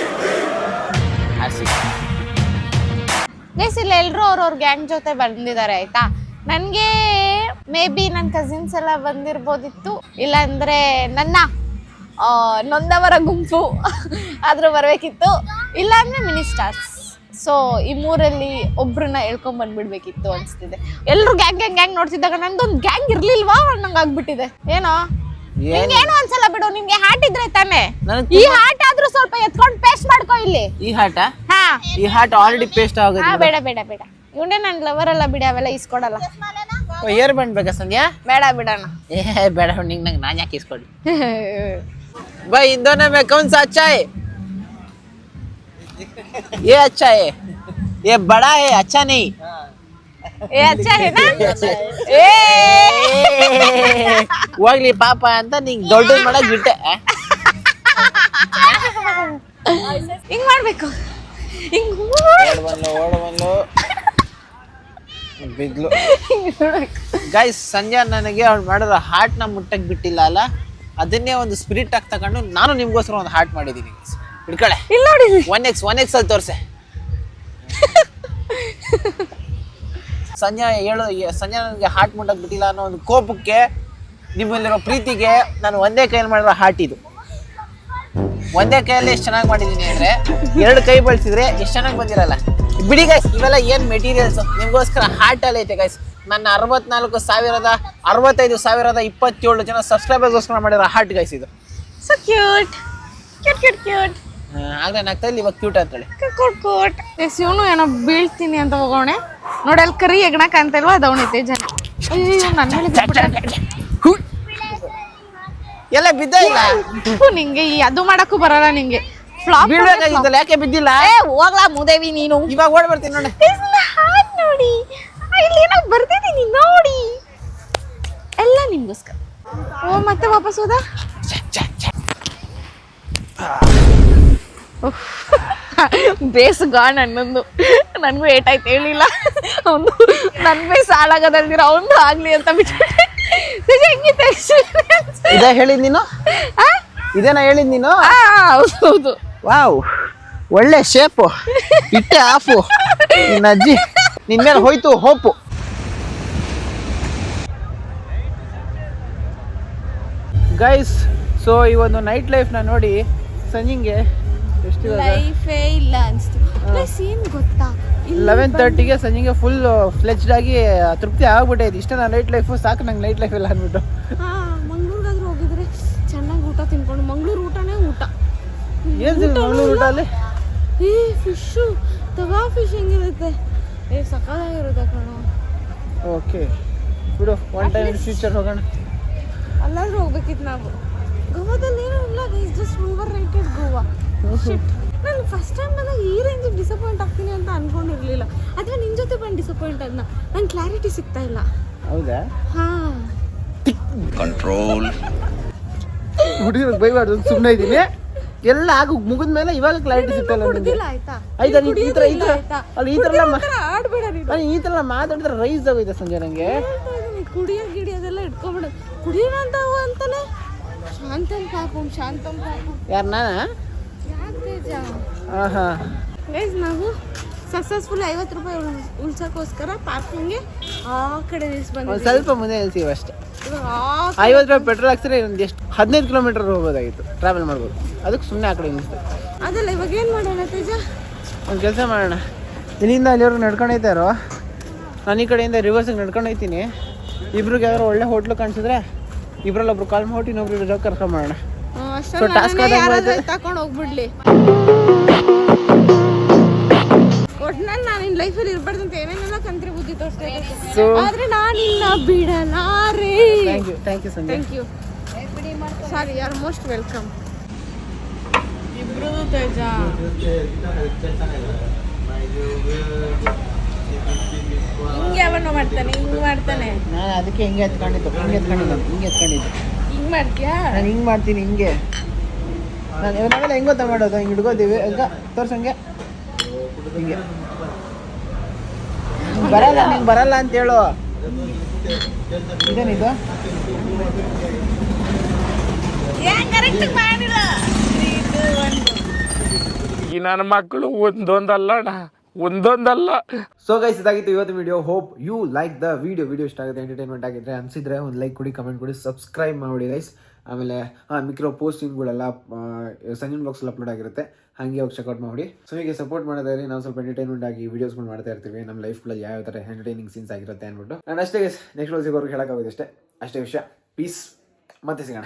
ಗೈಸ್ ಇಲ್ಲಿ ಎಲ್ಲರೂ ಅವ್ರವ್ರ ಗ್ಯಾಂಗ್ ಜೊತೆ ಬಂದಿದ್ದಾರೆ ಆಯ್ತಾ. ನನಗೆ ಮೇ ಬಿ ನನ್ನ ಕಸಿನ್ಸ್ ಎಲ್ಲ ಬಂದಿರ್ಬೋದಿತ್ತು, ಇಲ್ಲಾಂದ್ರೆ ನನ್ನ ನೊಂದವರ ಗುಂಪು ಆದರೂ ಬರಬೇಕಿತ್ತು, ಇಲ್ಲಾಂದ್ರೆ ಮಿನಿ ಸ್ಟಾರ್ಸ್. ಸೊ ಈ ಮೂರಲ್ಲಿ ಒಬ್ರನ್ನ ಹೇಳ್ಕೊಂಡ್ ಬಂದ್ಬಿಡ್ಬೇಕಿತ್ತು ಅನ್ಸ್ತಿದೆ. ಎಲ್ಲರೂ ಗ್ಯಾಂಗ್ ಗ್ಯಾಂಗ್ ಗ್ಯಾಂಗ್ ನೋಡ್ತಿದ್ದಾಗ ನಂದೊಂದು ಗ್ಯಾಂಗ್ ಇರ್ಲಿಲ್ವಾ ನಂಗೆ ಆಗ್ಬಿಟ್ಟಿದೆ. ಏನೋ ಏನು ಅನ್ಸಲ್ಲ ಬಿಡು, ನಿಮ್ಗೆ ಹಾಟ್ ಇದ್ರೆ ತಾನೆ. ಈ ಹಾಟ್ ಆದ್ರೂ ಸ್ವಲ್ಪ ಎತ್ಕೊಂಡು ಪೇಸ್ಟ್ ಮಾಡ್ಕೋ ಇಲ್ಲಿ. ಈ ಹಾಟ? ಹಾ, ಈ ಹಾಟ್ ಆಲ್ರೆಡಿ ಪೇಸ್ಟ್ ಆಗುತ್ತೆ. ಬೇಡ ಬೇಡ ಬೇಡ, ಇವನೇ ನನ್ನ ಲವರ್ ಅಲ್ಲ ಬಿಡಿ, ಅವೆಲ್ಲ ಇಸ್ಕೊಡಲ್ಲ. ಏರ್ ಬ್ಯಾಂಡ್ ಬೇಕಾ ಸಂಧ್ಯಾ? ಬೇಡ ಬಿಡೋಣ. ಬೇಡ, ನಂಗೆ ನಾನು ಯಾಕೆ ಇಸ್ಕೊಡಿ. भाई इन दोनों में कौन सा अच्छा है? ये अच्छा है, ये बड़ा है, अच्छा नहीं. ये अच्छा है ना? ಹೋಗ್ಲಿ ಪಾಪ ಅಂತ ನಿಂಗೆ ದೊಡ್ಡ ಮಾಡಕ್ ಬಿಟ್ಟೆ. ಹಿಂಗ್ ಮಾಡ್ಬೇಕು, ಹಿಂಗ್ ಓಡಬಂದು ಬಿದ್ಲು. ಗೈಸ್ ಸಂಧ್ಯಾ ನನಗೆ ಅವ್ಳು ಮಾಡಿರೋ ಹಾರ್ಟ್ ನ ಮುಟ್ಟಕ್ ಬಿಟ್ಟಿಲ್ಲ ಅಲ್ಲ, ಅದನ್ನೇ ಒಂದು ಸ್ಪಿರಿಟ್ ಆಗಿ ತಗೊಂಡು ನಾನು ನಿಮ್ಗೋಸ್ಕರ ಒಂದು ಹಾರ್ಟ್ ಮಾಡಿದ್ದೀನಿ. ಹಿಡ್ಕಳೆ, ಇಲ್ಲಿ ನೋಡಿ 1x ಅಲ್ಲಿ ತೋರ್ಸೆ. ಸಂಜೆ ನನಗೆ ಹಾರ್ಟ್ ಮುಟ್ಟಕ್ ಬಿಟ್ಟಿಲ್ಲ ಅನ್ನೋ ಒಂದು ಕೋಪಕ್ಕೆ, ನಿಮ್ಮಲ್ಲಿರೋ ಪ್ರೀತಿಗೆ ನಾನು ಒಂದೇ ಕೈಯಲ್ಲಿ ಮಾಡಿರೋ ಹಾರ್ಟ್ ಇದು. ಒಂದೇ ಕೈಯಲ್ಲಿ ಎಷ್ಟು ಚೆನ್ನಾಗಿ ಮಾಡಿದ್ದೀನಿ ಅಂದ್ರೆ 2 ಕೈ ಬಳಸಿದ್ರೆ ಎಷ್ಟು ಚೆನ್ನಾಗಿ ಬಂದಿರಲ್ಲ. ಬಿಡಿ ಗೈಸ್, ಇವೆಲ್ಲ ಏನ್ ಮೆಟೀರಿಯಲ್ಸ್, ನಿಮ್ಗೋಸ್ಕರ ಹಾರ್ಟ್ ಅಲ್ಲಿ ಐತೆ ಗೈಸ್. ನನ್ನ 64,65,27 ಜನ ಸಬ್ಸ್ಕ್ರೈಬರ್ಗೋಸ್ಕರ ಮಾಡಿರೋ ಹಾರ್ಟ್ ಗೈಸ್ ಇದು. So cute cute cute cute. ಆಗ್ಲೇ ನಾಗ್ತಾ ಇಲ್ಲಿ ಇವಾಗ ಕ್ಯೂಟ್ ಅಂತೇಳಿ ಕ್ಯೂಟ್ ಕ್ಯೂಟ್. ಎಸ್ ಇವನು ಏನೋ ಬೀಳ್ತೀನಿ ಅಂತ ಹೋಗೋಣೆ ನೋಡಿ, ಅಲ್ಲಿ ಕರಿ ಎಗಣ ಕಾಣ್ತಾ ಇಲ್ವಾ, ಅದು ಅವನೈತೆ ಜನ. ಅಯ್ಯೋ ನನ್ನ ಮೇಲೆ ಎಲ್ಲ ಬಿದ್ದ ಇಲ್ಲ. ನಿಂಗೆ ಅದು ಮಾಡಕ್ಕೂ ಬರಲ್ಲ ನಿಂಗೆ. ಫ್ಲಾಪ್ ಬೀಳ್ಬೇಕಾಗಿದ್ದಲ್ಲ, ಯಾಕೆ ಬಿದ್ದಿಲ್ಲ? ಹೋಗ್ಲಾ ಮೂದೇವಿ ನೀನು. ಇವಾಗ ಓಡ್ ಬರ್ತೀನಿ ನೋಡಿ. ನೋಡಿ ಇಲ್ಲಿ ಏನೋ ಬರ್ತಿದ್ದೀನಿ ನೋಡಿ, ಎಲ್ಲ ನಿಮ್ಗೋಸ್ಕರ. ಓ ಮತ್ತೆ ವಾಪಸ್ ಹೋದ. ಬೇಸ್ಗ ನನ್ನೊಂದು, ನನಗೂ ಏಟಾಯ್ತು ಹೇಳಿಲ್ಲ. ಅವನು ನನ್ನ ಬೇಸ್ ಹಾಳಾಗೋದಲ್ದಿರ ಅವನು ಆಗ್ಲಿ ಅಂತ ಬಿಟ್ಟು ಹೆಂಗಿತ್ತು. ಇದೇ ಹೇಳಿದ್ ನೀನು? ಇದೇನಾ ಹೇಳಿದ್ ನೀನು? ಹೌದು. ವಾವ್, ಒಳ್ಳೆ ಶೇಪು. ಇಟ್ಟೆ ಆಫು ನಿನ್ನ ಅಜ್ಜಿ, ನಿನ್ ಮೇಲೆ ಹೋಯ್ತು ಹೋಪು. ಗೈಸ್, ಸೊ ಈ ಒಂದು ನೈಟ್ ಲೈಫ್ನ ನೋಡಿ ಸಂಜಿಂಗೆ ಎಷ್ಟು ಲೈಫೇ ಇಲ್ಲ ಅನ್ಸ್ತು. ಪ್ಲಸ್ ಏನು ಗೊತ್ತಾ, 11:30ಗೆ ಸಂಜಿಗೆ ಫುಲ್ ಫ್ಲೆಜ್ಡ್ ಆಗಿ ತೃಪ್ತಿ ಆಗ್ಬಿಟ್ಟೈತಿ. ಇಷ್ಟ ನಾನು ನೈಟ್ ಲೈಫು ಸಾಕು, ನಂಗೆ ನೈಟ್ ಲೈಫ್ ಇಲ್ಲ ಅಂದ್ಬಿಟ್ಟು. ಮಂಗ್ಳೂರ್ಗಾದ್ರೂ ಹೋಗಿದ್ರೆ ಚೆನ್ನಾಗಿ ಊಟ ತಿನ್ಕೊಂಡು, ಮಂಗ್ಳೂರು ಊಟನೇ ಊಟ. ಏನು ಮಂಗ್ಳೂರು ಊಟ ಅಲ್ಲಿ? ಫಿಶು, ತವಾ ಫಿಶ್ ಹೆಂಗಿರುತ್ತೆ, ಸಕ್ಕತ್ತಾಗಿರುತ್ತೆ ಕಣೋ. ಓಕೆ ಬಿಡು, ಒನ್ ಟೈಮ್ ಇನ್ ಫ್ಯೂಚರ್ ಹೋಗೋಣ. ಅಲ್ಲಾದ್ರೂ ಹೋಗ್ಬೇಕಿತ್ತು ನಾವು. ಗೋವಾದಲ್ಲಿ ಏನೂ ಇಲ್ಲ guys, just over rated Goa. ನಾನು ಫಸ್ಟ್ ಟೈಮ್ ಬಂದಾಗ ಈ ರೇಂಜ್ ಡಿಸಪಾಯಿಂಟ್ ಆಗ್ತೀನಿ ಅಂತ ಅನ್ಕೊಂಡಿರ್ಲಿಲ್ಲ. ಅಥವಾ ನಿನ್ನ ಜೊತೆ ಬಂದು ಡಿಸಪಾಯಿಂಟ್ ಅದನ್ನ ನಂಗೆ ಕ್ಲಾರಿಟಿ ಸಿಗ್ತಾ ಇಲ್ಲ. ಹೌದಾ? ಹಾಂ, ಕಂಟ್ರೋಲ್. ಹುಡುಗಿರಿಗೆ ಬೈಬಾರ್ದು, ಸುಮ್ಮನೆ ಇದ್ದೀನಿ. ಎಲ್ಲ ಆಗು ಮುಗಿದ್ಮೇಲೆ ಇವಾಗ ಕ್ಲಾರಿಟಿ ಸಿಗ್ತಲ್ಲ ನಿಮಗೆ. ಆಯ್ತಾ ಆಯ್ತಾ? ಈ ಥರ ಅಲ್ಲಿ ಈ ಥರ ಆಡ್ಬೇಡ ನೀನು. ಈ ಥರ ಮಾತಾಡಿದ್ರೆ ರೈಸ್ ಆಗೋಯ್ತು ಸಂಜೆ ನನಗೆ. ಕುಡಿಯೋ ಗಿಡಿಯೋದೆಲ್ಲ ಇಟ್ಕೊಬಿಡು. ಕುಡಿಯೋಣ ಅಂತಾನೆ ಶಾಂತಂ ಪಾಪಂ ಶಾಂತಂ ಪಾಪಂ. ಯಾರು ನಾನಾ? ಗೈಸ್ ನಾವು ಸಕ್ಸಸ್ಫುಲ್ 50 ರೂಪಾಯಿ ಉಳ್ಸೋಕ್ಕೋಸ್ಕರ ಪಾರ್ಕಿಂಗ್ಗೆ ಆ ಕಡೆ ಒಂದು ಸ್ವಲ್ಪ ಮುಂದೆ ನಿಲ್ಸಿವಿ ಅಷ್ಟೇ. 50 ರೂಪಾಯಿ ಪೆಟ್ರೋಲ್ ಹಾಕ್ಸಿದ್ರೆ ಒಂದು ಎಷ್ಟು 15 ಕಿಲೋಮೀಟರ್ ಹೋಗ್ಬೋದಾಗಿತ್ತು, ಟ್ರಾವೆಲ್ ಮಾಡ್ಬೋದು. ಅದಕ್ಕೆ ಸುಮ್ಮನೆ ಆ ಕಡೆ ನಿಲ್ಲಿಸ್ತಾರೆ. ಅದಲ್ಲ, ಇವಾಗ ಏನು ಮಾಡೋಣ ತೇಜ? ಒಂದು ಕೆಲಸ ಮಾಡೋಣ, ಇಲ್ಲಿಂದ ಅಲ್ಲಿವರೆಗೂ ನಡ್ಕೊಂಡು ಹೋಯ್ತಾರೋ, ನಾನು ಈ ಕಡೆಯಿಂದ ರಿವರ್ಸಿಗೆ ನಡ್ಕೊಂಡು ಹೋಗ್ತೀನಿ. ಇಬ್ರಿಗೆ ಯಾರು ಒಳ್ಳೆ ಹೋಟ್ಲು ಕಾಣಿಸಿದ್ರೆ ಇಬ್ರಲ್ಲೊಬ್ರು ಕಾಲ್ ಮಾಡಿ ಇನ್ನೊಬ್ರು ಜಾಗ ಕರ್ಕೊಂಡು ಮಾಡೋಣ. ಅಷ್ಟೊಂದು ತಗೊಂಡು ಹೋಗ್ಬಿಡ್ಲಿ. ಒಟ್ನಲ್ಲಿ ನಾನು ನಿನ್ನ ಲೈಫಲ್ಲಿ ಇರಬಾರ್ದು ಅಂತ ಏನೇನೆಲ್ಲ ಕಂತ್ರಿ ಬುದ್ಧಿ ತೋರಿಸ್ತಾ ಇದ್ದೆ. So- ಆದ್ರೆ ನಾನು ನಿನ್ನ ಬಿಡಲಾರೆ. ಥ್ಯಾಂಕ್ ಯು ಸಂಜೆ. Thank you. Sorry, you are most welcome. ಇಬ್ರು ತೇಜ ಹಿಂಗೆ ಅವನು ಮಾಡ್ತಾನೆ, ಹಿಂಗೆ ಮಾಡ್ತಾನೆ. ನಾನು ಅದಕ್ಕೆ ಹಿಂಗೆ ಎತ್ಕೊಂಡಿದ್ದು ಹಿಂಗೆ ಮಾಡ್ತೀಯಾ? ನಾನು ಹಿಂಗೆ ಮಾಡ್ತೀನಿ ಹಿಂಗೆ. ನಾನು ನಾವೆಲ್ಲ ಹೆಂಗೆ ಗೊತ್ತಾ ಮಾಡೋದು, ಹಿಂಗೆ ಹಿಡ್ಕೋತೀವಿ ಈಗ ತೋರ್ಸಂಗೆ ಹಿಂಗೆ. ನಿಂಗೆ ಬರಲ್ಲ ಅಂತ ಹೇಳು. ಇದೇನಿದು? ಕರೆಕ್ಟ್ ಮಾಡಿಲ್ಲ. ಈ ನನ್ನ ಮಕ್ಕಳು ಒಂದೊಂದಲ್ಲ. ಸೊ ಗೈಸ್, ಇದಾಗಿತ್ತು ಇವತ್ತು video. Hope you like the video ಇಷ್ಟ ಆಗುತ್ತೆ, ಎಂಟರ್ಟೈನ್ಮೆಂಟ್ ಆಗಿದ್ರೆ ಅನಿಸಿದ್ರೆ ಒಂದು ಲೈಕ್ ಕೊಡಿ, ಕಮೆಂಟ್ ಕೊಡಿ, ಸಬ್ಸ್ಕ್ರೈಬ್ ಮಾಡಿ ಗೈಸ್. ಆಮೇಲೆ ಮಿಕ್ಕಿರೋ ಪೋಸ್ಟಿಂಗ್ಗಳೆಲ್ಲ ಸಂಜೆ ಬ್ಲಾಗ್ಸಲ್ಲಿ ಅಪ್ಲೋಡ್ ಆಗಿರುತ್ತೆ, ಹಾಗೆ ಹೋಗಿ ಚೆಕ್ಔಟ್ ಮಾಡಿ. ಸೊ ಹೀಗೆ ಸಪೋರ್ಟ್ ಮಾಡೋದಾದ್ರೆ ನಾವು ಸ್ವಲ್ಪ ಎಂಟರ್ಟೈನ್ಮೆಂಟ್ ಆಗಿ ವೀಡಿಯೋಸ್ಗಳು ಮಾಡ್ತಾ ಇರ್ತೀವಿ, ನಮ್ಮ ಲೈಫ್ಗಳಲ್ಲಿ ಯಾವ ಥರ ಎಂಟರ್ಟೈನಿಂಗ್ ಸೀನ್ಸ್ ಆಗಿರುತ್ತೆ ಅಂದ್ಬಿಟ್ಟು. ನಾನು ಅಷ್ಟೇ ಗೈಸ್, ನೆಕ್ಸ್ಟ್ ಸಿಗೋರ್ಗೆ ಹೇಳೋಕ್ಕಾಗೋದು ಅಷ್ಟೇ ವಿಷಯ. ಪೀಸ್, ಮತ್ತೆ ಸಿಗೋಣ.